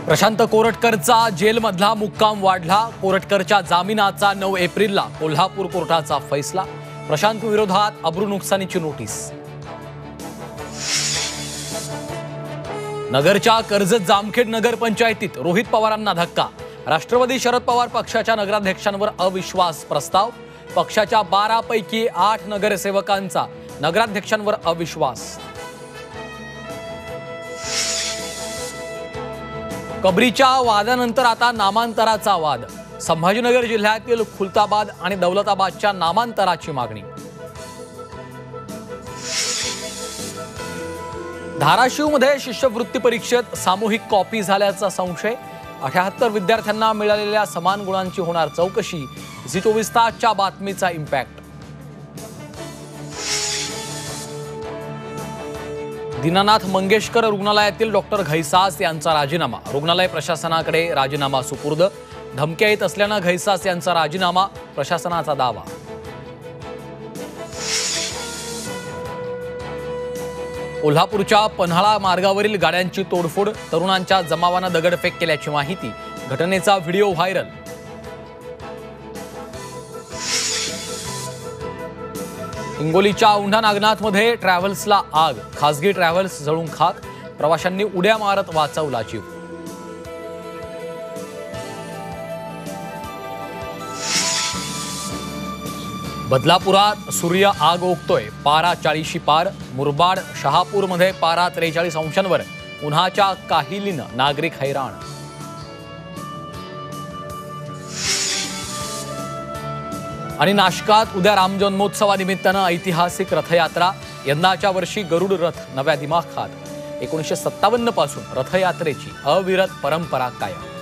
प्रशांत कोरटकरचा जेलमधला मुक्काम वाढला। कोरटकरच्या जामिनाचा 9 एप्रिलला कोल्हापूर कोर्टाचा फैसला। प्रशांत विरोधात अब्रू नुकसानीची नोटीस। नगरच्या कर्जत जामखेड नगर पंचायतीत रोहित पवारांना धक्का। राष्ट्रवादी शरद पवार पक्षाच्या नगराध्यक्षांवर अविश्वास प्रस्ताव। पक्षाच्या 12 पैकी 8 नगरसेवकांचा नगराध्यक्षांवर अविश्वास। कबरीच्या वादानंतर आता नामांतराचा वाद। संभाजीनगर जिल्ह्यातील खुलताबाद आणि दौलताबादच्या नामांतराची मागणी। धाराशिवमध्ये शिष्यवृत्ती परीक्षेत सामूहिक कॉपी झाल्याचा संशय। 78 विद्यार्थ्यांना मिळालेल्या समान गुणांची होणार चौकशी। झी24 तासच्या बातमीचा इम्पॅक्ट। दीनानाथ मंगेशकर रुग्णालयातील डॉक्टर घैसास यांचा राजीनामा। रुग्णालय प्रशासनाकडे राजीनामा सुपूर्द। धमक्या येत असल्याने घैसास यांचा राजीनामा, प्रशासनाचा दावा। कोल्हापूरच्या पन्हाळा मार्गावरील गाड्यांची तोडफोड। तरुणांच्या जमावाने दगडफेक केल्याची माहिती। घटनेचा व्हिडिओ व्हायरल। हिंगोलीच्या औंढा नागनाथमध्ये ट्रॅव्हल्सला आग। खासगी ट्रॅव्हल्स जळून खाक। प्रवाशांनी उड्या मारत वाचवला जीव। बदलापुरात सूर्य आग ओकतोय। पारा 40शी पार। मुरबाड शहापूरमध्ये पारा 43 अंशांवर। उन्हाच्या काहिलीनं नागरिक हैराण। आणि नाशकात उद्या रामजन्मोत्सवानिमित्तानं ऐतिहासिक रथयात्रा। यंदाच्या वर्षी गरुड रथ नव्या दिमाखात। 1957 पासून रथयात्रेची अविरत परंपरा कायम।